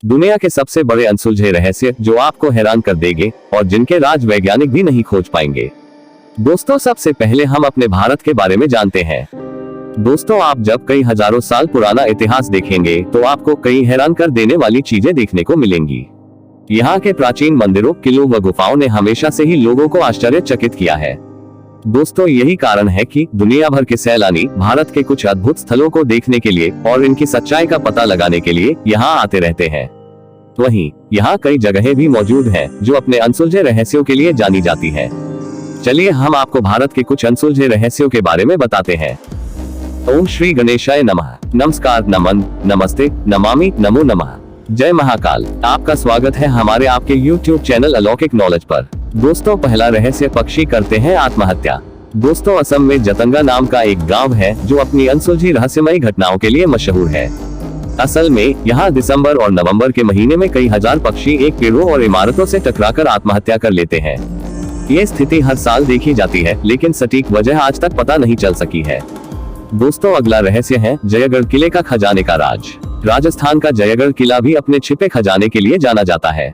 दुनिया के सबसे बड़े अनसुलझे रहस्य जो आपको हैरान कर देंगे और जिनके राज वैज्ञानिक भी नहीं खोज पाएंगे। दोस्तों, सबसे पहले हम अपने भारत के बारे में जानते हैं। दोस्तों, आप जब कई हजारों साल पुराना इतिहास देखेंगे तो आपको कई हैरान कर देने वाली चीजें देखने को मिलेंगी। यहाँ के प्राचीन मंदिरों, किलों व गुफाओं ने हमेशा से ही लोगों को आश्चर्यचकित किया है। दोस्तों, यही कारण है कि दुनिया भर के सैलानी भारत के कुछ अद्भुत स्थलों को देखने के लिए और इनकी सच्चाई का पता लगाने के लिए यहाँ आते रहते हैं। वहीं यहाँ कई जगहें भी मौजूद हैं जो अपने अनसुलझे रहस्यों के लिए जानी जाती हैं। चलिए हम आपको भारत के कुछ अनसुलझे रहस्यों के बारे में बताते हैं। ओम श्री गणेशाय नमः। नमस्कार, नमन, नमस्ते, नमामि, नमो नमः। जय महाकाल। आपका स्वागत है हमारे आपके YouTube चैनल अलौकिक नॉलेज पर। दोस्तों, पहला रहस्य, पक्षी करते हैं आत्महत्या। दोस्तों, असम में जतंगा नाम का एक गांव है जो अपनी अनसुलझी रहस्यमयी घटनाओं के लिए मशहूर है। असल में यहाँ दिसंबर और नवंबर के महीने में कई हजार पक्षी एक पेड़ों और इमारतों से टकराकर आत्महत्या कर लेते हैं। ये स्थिति हर साल देखी जाती है, लेकिन सटीक वजह आज तक पता नहीं चल सकी है। दोस्तों, अगला रहस्य है जयगढ़ किले का खजाने का राज। राजस्थान का जयगढ़ किला भी अपने छिपे खजाने के लिए जाना जाता है।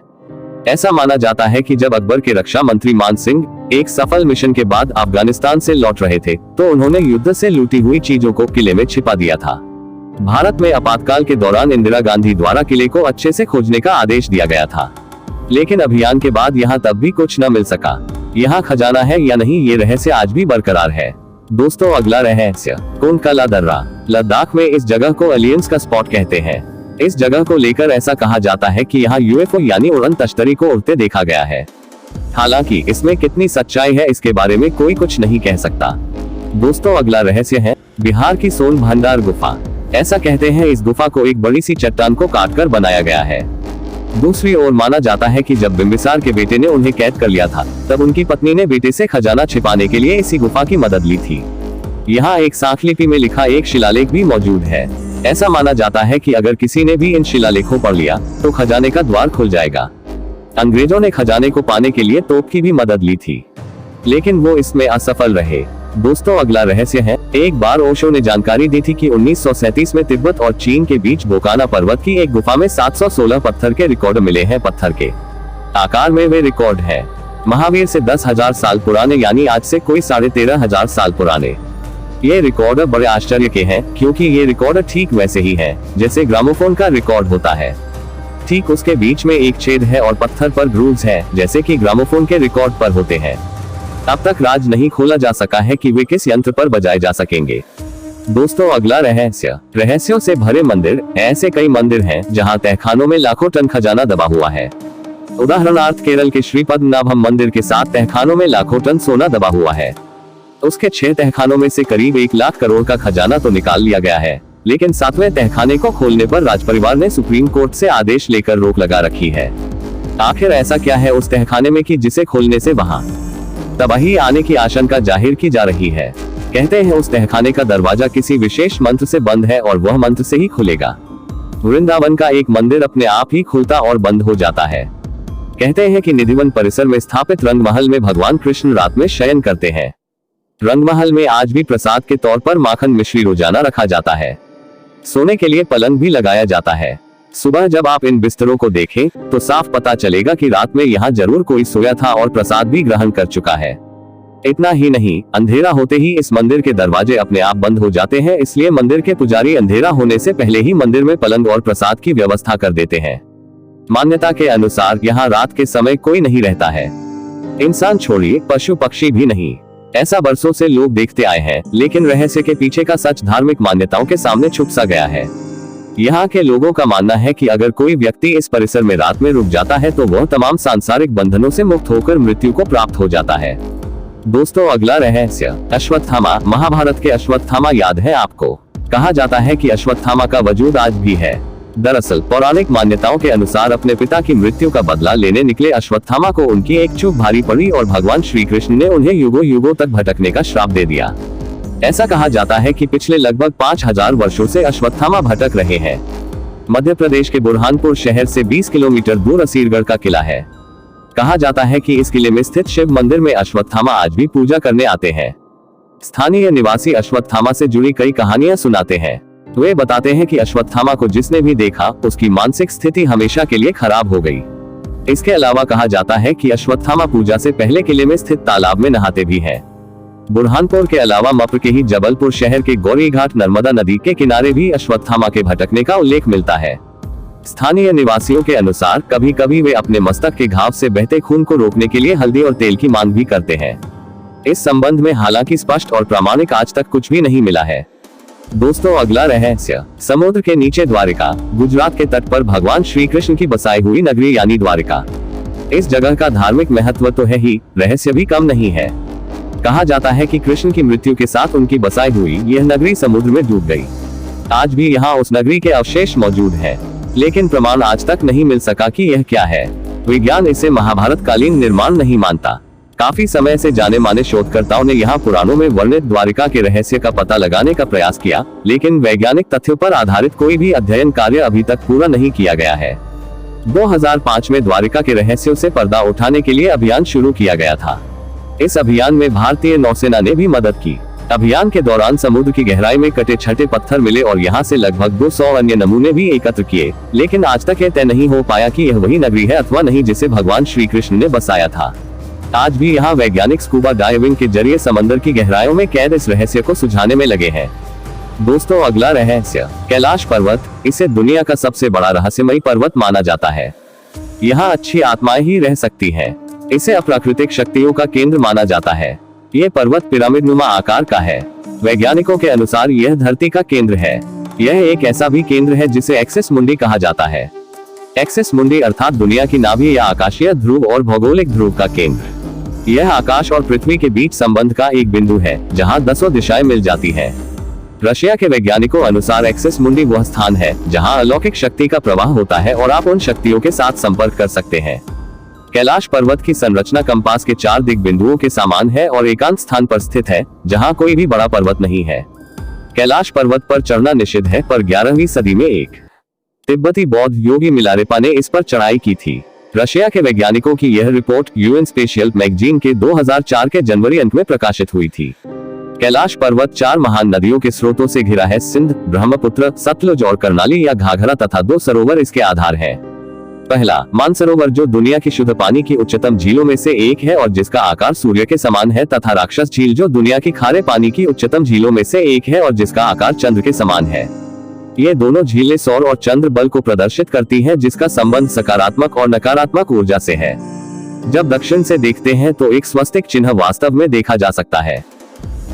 ऐसा माना जाता है कि जब अकबर के रक्षा मंत्री मान सिंह एक सफल मिशन के बाद अफगानिस्तान से लौट रहे थे तो उन्होंने युद्ध से लूटी हुई चीजों को किले में छिपा दिया था। भारत में आपातकाल के दौरान इंदिरा गांधी द्वारा किले को अच्छे से खोजने का आदेश दिया गया था, लेकिन अभियान के बाद यहाँ तब भी कुछ न मिल सका। यहाँ खजाना है या नहीं, ये रहस्य आज भी बरकरार है। दोस्तों, अगला रहस्य, कोनकाला दर्रा। लद्दाख में इस जगह को एलियंस का स्पॉट कहते हैं। इस जगह को लेकर ऐसा कहा जाता है कि यहाँ यूएफओ यानी उड़न तश्तरी को उड़ते देखा गया है। हालांकि इसमें कितनी सच्चाई है इसके बारे में कोई कुछ नहीं कह सकता। दोस्तों, अगला रहस्य है बिहार की सोन भंडार गुफा। ऐसा कहते हैं इस गुफा को एक बड़ी सी चट्टान को काटकर बनाया गया है। दूसरी ओर माना जाता है कि जब बिंबिसार के बेटे ने उन्हें कैद कर लिया था तब उनकी पत्नी ने बेटे से खजाना छिपाने के लिए इसी गुफा की मदद ली थी। यहाँ एक सांख लिपि में लिखा एक शिलालेख भी मौजूद है। ऐसा माना जाता है कि अगर किसी ने भी इन शिलालेखों पढ़ लिया तो खजाने का द्वार खुल जाएगा। अंग्रेजों ने खजाने को पाने के लिए तोप की भी मदद ली थी, लेकिन वो इसमें असफल रहे। दोस्तों, अगला रहस्य है, एक बार ओशो ने जानकारी दी थी कि 1937 में तिब्बत और चीन के बीच बोकाना पर्वत की एक गुफा में 716 पत्थर के रिकॉर्ड मिले हैं। पत्थर के आकार में वे रिकॉर्ड है महावीर से 10,000 साल पुराने, यानी आज से कोई 13,500 साल पुराने। ये रिकॉर्ड बड़े आश्चर्य के हैं क्योंकि ये रिकॉर्ड ठीक वैसे ही है जैसे ग्रामोफोन का रिकॉर्ड होता है। ठीक उसके बीच में एक छेद है और पत्थर पर ग्रूव्स है जैसे कि ग्रामोफोन के रिकॉर्ड पर होते हैं। अब तक राज नहीं खोला जा सका है कि वे किस यंत्र पर बजाए जा सकेंगे। दोस्तों, अगला रहस्य, रहस्यों से भरे मंदिर। ऐसे कई मंदिर हैं जहां तहखानों में लाखों टन खजाना दबा हुआ है। उदाहरणार्थ केरल के श्री पद्मनाभम मंदिर के 7 तहखानों में लाखों टन सोना दबा हुआ है। उसके 6 तहखानों में से करीब 1 लाख करोड़ का खजाना तो निकाल लिया गया है, लेकिन 7वें तहखाने को खोलने पर राजपरिवार ने सुप्रीम कोर्ट से आदेश लेकर रोक लगा रखी है। आखिर ऐसा क्या है उस तहखाने में कि जिसे खोलने से वहां तबाही आने की आशंका जाहिर की जा रही है। कहते हैं उस तहखाने का दरवाजा किसी विशेष मंत्र से बंद है और वह मंत्र से ही खुलेगा। वृंदावन का एक मंदिर अपने आप ही खुलता और बंद हो जाता है। कहते हैं कि निधिवन परिसर में स्थापित रंगमहल में भगवान कृष्ण रात में शयन करते हैं। रंगमहल में आज भी प्रसाद के तौर पर माखन मिश्री रोजाना रखा जाता है। सोने के लिए पलंग भी लगाया जाता है। सुबह जब आप इन बिस्तरों को देखें तो साफ पता चलेगा कि रात में यहाँ जरूर कोई सोया था और प्रसाद भी ग्रहण कर चुका है। इतना ही नहीं, अंधेरा होते ही इस मंदिर के दरवाजे अपने आप बंद हो जाते हैं, इसलिए मंदिर के पुजारी अंधेरा होने से पहले ही मंदिर में पलंग और प्रसाद की व्यवस्था कर देते हैं। मान्यता के अनुसार यहाँ रात के समय कोई नहीं रहता है। इंसान छोड़िए, पशु पक्षी भी नहीं। ऐसा बरसों से लोग देखते आए हैं, लेकिन रहस्य के पीछे का सच धार्मिक मान्यताओं के सामने छुप सा गया है। यहाँ के लोगों का मानना है कि अगर कोई व्यक्ति इस परिसर में रात में रुक जाता है तो वह तमाम सांसारिक बंधनों से मुक्त होकर मृत्यु को प्राप्त हो जाता है। दोस्तों, अगला रहस्य, अश्वत्थामा। महाभारत के अश्वत्थामा याद है आपको? कहा जाता है कि अश्वत्थामा का वजूद आज भी है। दरअसल पौराणिक मान्यताओं के अनुसार अपने पिता की मृत्यु का बदला लेने निकले अश्वत्थामा को उनकी एक चूक भारी पड़ी और भगवान श्री कृष्ण ने उन्हें युगों युगों तक भटकने का श्राप दे दिया। ऐसा कहा जाता है कि पिछले लगभग 5000 वर्षों से अश्वत्थामा भटक रहे हैं। मध्य प्रदेश के बुरहानपुर शहर से 20 किलोमीटर दूर असीरगढ़ का किला है। कहा जाता है कि इस किले में स्थित शिव मंदिर में अश्वत्थामा आज भी पूजा करने आते हैं। स्थानीय निवासी अश्वत्थामा से जुड़ी कई कहानियां सुनाते हैं। वे बताते हैं कि अश्वत्थामा को जिसने भी देखा उसकी मानसिक स्थिति हमेशा के लिए खराब हो गई। इसके अलावा कहा जाता है कि अश्वत्थामा पूजा से पहले किले में स्थित तालाब में नहाते भी हैं। बुरहानपुर के अलावा मप्र के ही जबलपुर शहर के गौरी घाट नर्मदा नदी के किनारे भी अश्वत्थामा के भटकने का उल्लेख मिलता है। स्थानीय निवासियों के अनुसार कभी कभी वे अपने मस्तक के घाव से बहते खून को रोकने के लिए हल्दी और तेल की मांग भी करते हैं। इस संबंध में हालांकि स्पष्ट और प्रामाणिक आज तक कुछ भी नहीं मिला है। दोस्तों, अगला रहस्य, समुद्र के नीचे द्वारिका। गुजरात के तट पर भगवान श्री कृष्ण की बसाई हुई नगरी यानी द्वारिका। इस जगह का धार्मिक महत्व तो है ही, रहस्य भी कम नहीं है। कहा जाता है कि कृष्ण की मृत्यु के साथ उनकी बसाई हुई यह नगरी समुद्र में डूब गई। आज भी यहाँ उस नगरी के अवशेष मौजूद हैं, लेकिन प्रमाण आज तक नहीं मिल सका कि यह क्या है। विज्ञान इसे महाभारत कालीन निर्माण नहीं मानता। काफी समय से जाने माने शोधकर्ताओं ने यहाँ पुराणों में वर्णित द्वारिका के रहस्य का पता लगाने का प्रयास किया, लेकिन वैज्ञानिक तथ्यों पर आधारित कोई भी अध्ययन कार्य अभी तक पूरा नहीं किया गया है। 2005 में द्वारिका के रहस्यों से पर्दा उठाने के लिए अभियान शुरू किया गया था। इस अभियान में भारतीय नौसेना ने भी मदद की। अभियान के दौरान समुद्र की गहराई में कटे छठे पत्थर मिले और यहाँ से लगभग 200 अन्य नमूने भी एकत्र किए, लेकिन आज तक यह तय नहीं हो पाया कि यह वही नगरी है अथवा नहीं जिसे भगवान श्री कृष्ण ने बसाया था। आज भी यहाँ वैज्ञानिक स्कूबा डाइविंग के जरिए समंदर की गहराइयों में कैद इस रहस्य को सुझाने में लगे हैं। दोस्तों, अगला रहस्य, कैलाश पर्वत। इसे दुनिया का सबसे बड़ा रहस्यमयी पर्वत माना जाता है। यहाँ अच्छी आत्माएं ही रह सकती हैं। इसे अप्राकृतिक शक्तियों का केंद्र माना जाता है। यह पर्वत पिरामिड नुमा आकार का है। वैज्ञानिकों के अनुसार यह धरती का केंद्र है। यह एक ऐसा भी केंद्र है जिसे एक्सिस मुंडी कहा जाता है। एक्सिस मुंडी अर्थात दुनिया की नाभि या आकाशीय ध्रुव और भौगोलिक ध्रुव का केंद्र। यह आकाश और पृथ्वी के बीच संबंध का एक बिंदु है जहां 10 दिशाएं मिल जाती हैं। रशिया के वैज्ञानिकों अनुसार एक्सिस मुंडी वह स्थान है जहां अलौकिक शक्ति का प्रवाह होता है और आप उन शक्तियों के साथ संपर्क कर सकते हैं। कैलाश पर्वत की संरचना कंपास के 4 दिग बिंदुओं के समान है और एकांत स्थान पर स्थित है जहां कोई भी बड़ा पर्वत नहीं है। कैलाश पर्वत पर चढ़ना निषिद्ध है, पर 11वीं सदी में एक तिब्बती बौद्ध योगी मिलारेपा ने इस पर चढ़ाई की थी। रशिया के वैज्ञानिकों की यह रिपोर्ट यूएन स्पेशियल मैगजीन के 2004 के जनवरी अंत में प्रकाशित हुई थी। कैलाश पर्वत 4 महान नदियों के स्रोतों से घिरा है। सिंध, ब्रह्मपुत्र, सतलुज और कर्नाली या घाघरा तथा 2 सरोवर इसके आधार हैं। पहला, मानसरोवर, जो दुनिया की शुद्ध पानी की उच्चतम झीलों में से एक है और जिसका आकार सूर्य के समान है, तथा राक्षस झील, जो दुनिया की खारे पानी की उच्चतम झीलों में से एक है और जिसका आकार चंद्र के समान है। ये दोनों झीलें सौर और चंद्र बल को प्रदर्शित करती हैं, जिसका संबंध सकारात्मक और नकारात्मक ऊर्जा से है। जब दक्षिण से देखते हैं तो एक स्वस्तिक चिन्ह वास्तव में देखा जा सकता है।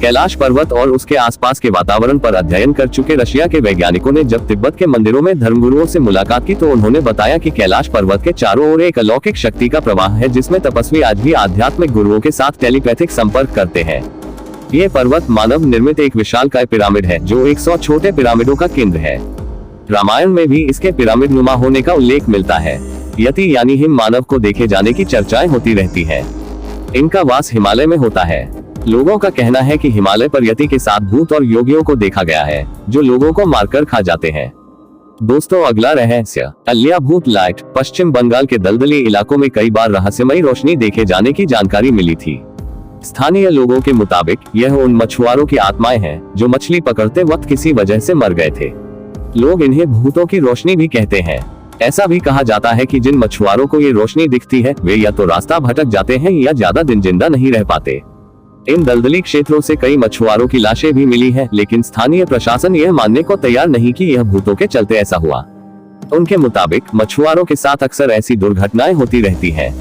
कैलाश पर्वत और उसके आसपास के वातावरण पर अध्ययन कर चुके रशिया के वैज्ञानिकों ने जब तिब्बत के मंदिरों में धर्मगुरुओं से मुलाकात की तो उन्होंने बताया कि कैलाश पर्वत के चारों ओर एक अलौकिक शक्ति का प्रवाह है, जिसमें तपस्वी आज भी आध्यात्मिक गुरुओं के साथ टेलीपैथिक संपर्क करते हैं। ये पर्वत मानव निर्मित एक विशालकाय पिरामिड है जो 100 छोटे पिरामिडों का केंद्र है। रामायण में भी इसके पिरामिड नुमा होने का उल्लेख मिलता है। यति यानी हिम मानव को देखे जाने की चर्चाएं होती रहती हैं। इनका वास हिमालय में होता है। लोगों का कहना है कि हिमालय पर यति के साथ भूत और योगियों को देखा गया है जो लोगों को मारकर खा जाते हैं। दोस्तों, अगला रहस्य, अलियाभूत लाइट। पश्चिम बंगाल के दलदली इलाकों में कई बार रहस्यमयी रोशनी देखे जाने की जानकारी मिली थी। स्थानीय लोगों के मुताबिक यह उन मछुआरों की आत्माएं हैं जो मछली पकड़ते वक्त किसी वजह से मर गए थे। लोग इन्हें भूतों की रोशनी भी कहते हैं। ऐसा भी कहा जाता है कि जिन मछुआरों को ये रोशनी दिखती है वे या तो रास्ता भटक जाते हैं या ज्यादा दिन जिंदा नहीं रह पाते। इन दलदली क्षेत्रों से कई मछुआरों की लाशें भी मिली हैं, लेकिन स्थानीय प्रशासन यह मानने को तैयार नहीं कि यह भूतों के चलते ऐसा हुआ। उनके मुताबिक मछुआरों के साथ अक्सर ऐसी दुर्घटनाएं होती रहती हैं।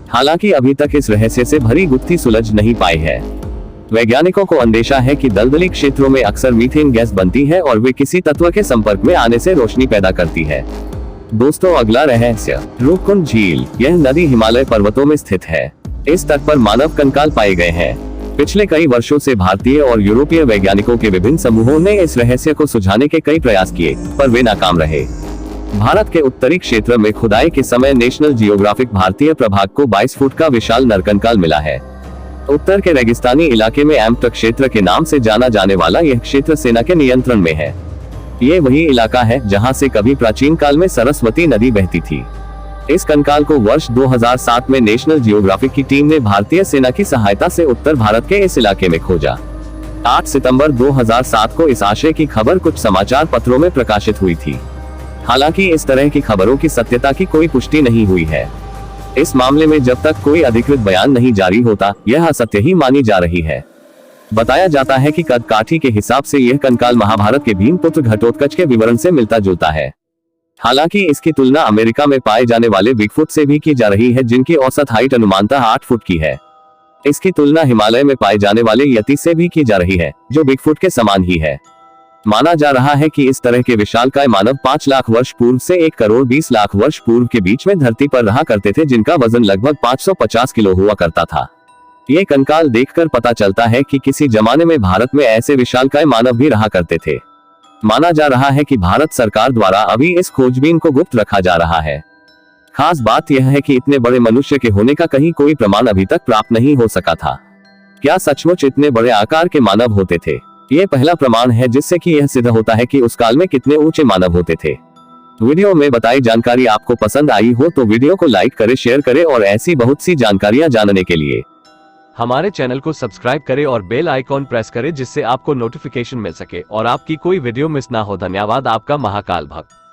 हालांकि अभी तक इस रहस्य से भरी गुत्थी सुलझ नहीं पाई है। वैज्ञानिकों को अंदेशा है कि दलदली क्षेत्रों में अक्सर मीथेन गैस बनती है और वे किसी तत्व के संपर्क में आने से रोशनी पैदा करती है। दोस्तों, अगला रहस्य, रूपकुंड झील। यह नदी हिमालय पर्वतों में स्थित है। इस तट पर मानव कंकाल पाए गए हैं। पिछले कई वर्षों से भारतीय और यूरोपीय वैज्ञानिकों के विभिन्न समूहों ने इस रहस्य को सुझाने के कई प्रयास किए, पर वे नाकाम रहे। भारत के उत्तरी क्षेत्र में खुदाई के समय नेशनल जियोग्राफिक भारतीय प्रभाग को 22 फुट का विशाल नरकंकाल मिला है। उत्तर के रेगिस्तानी इलाके में एम्प्ट क्षेत्र के नाम से जाना जाने वाला यह क्षेत्र सेना के नियंत्रण में है। ये वही इलाका है जहां से कभी प्राचीन काल में सरस्वती नदी बहती थी। इस कंकाल को वर्ष 2007 में नेशनल जियोग्राफिक की टीम ने भारतीय सेना की सहायता से उत्तर भारत के इस इलाके में खोजा। 8 सितंबर 2007 को इस आशय की खबर कुछ समाचार पत्रों में प्रकाशित हुई थी। हालांकि इस तरह की खबरों की सत्यता की कोई पुष्टि नहीं हुई है। इस मामले में जब तक कोई अधिकृत बयान नहीं जारी होता, यह असत्य ही मानी जा रही है। बताया जाता है कि कदकाठी के हिसाब से यह कंकाल महाभारत के भीमपुत्र घटोत्कच के विवरण से मिलता जुलता है। हालांकि इसकी तुलना अमेरिका में पाए जाने वाले बिगफुट से भी की जा रही है, जिनकी औसत हाइट अनुमानतः 8 फुट की है। इसकी तुलना हिमालय में पाए जाने वाले यति से भी की जा रही है, जो बिगफुट के समान ही है। माना जा रहा है कि इस तरह के विशालकाय मानव 5 लाख वर्ष पूर्व से 1 करोड़ 20 लाख वर्ष पूर्व के बीच में धरती पर रहा करते थे, जिनका वजन लगभग 550 किलो हुआ करता था। ये कंकाल देखकर पता चलता है कि किसी जमाने में भारत में ऐसे विशालकाय मानव भी रहा करते थे। माना जा रहा है कि भारत सरकार द्वारा अभी इस खोजबीन को गुप्त रखा जा रहा है। खास बात यह है कि इतने बड़े मनुष्य के होने का कहीं कोई प्रमाण अभी तक प्राप्त नहीं हो सका था। क्या सचमुच इतने बड़े आकार के मानव होते थे? ये पहला प्रमाण है जिससे कि यह सिद्ध होता है कि उस काल में कितने ऊंचे मानव होते थे। वीडियो में बताई जानकारी आपको पसंद आई हो तो वीडियो को लाइक करें, शेयर करें और ऐसी बहुत सी जानकारियां जानने के लिए हमारे चैनल को सब्सक्राइब करें और बेल आइकॉन प्रेस करें, जिससे आपको नोटिफिकेशन मिल सके और आपकी कोई वीडियो मिस ना हो। धन्यवाद। आपका महाकाल भक्त।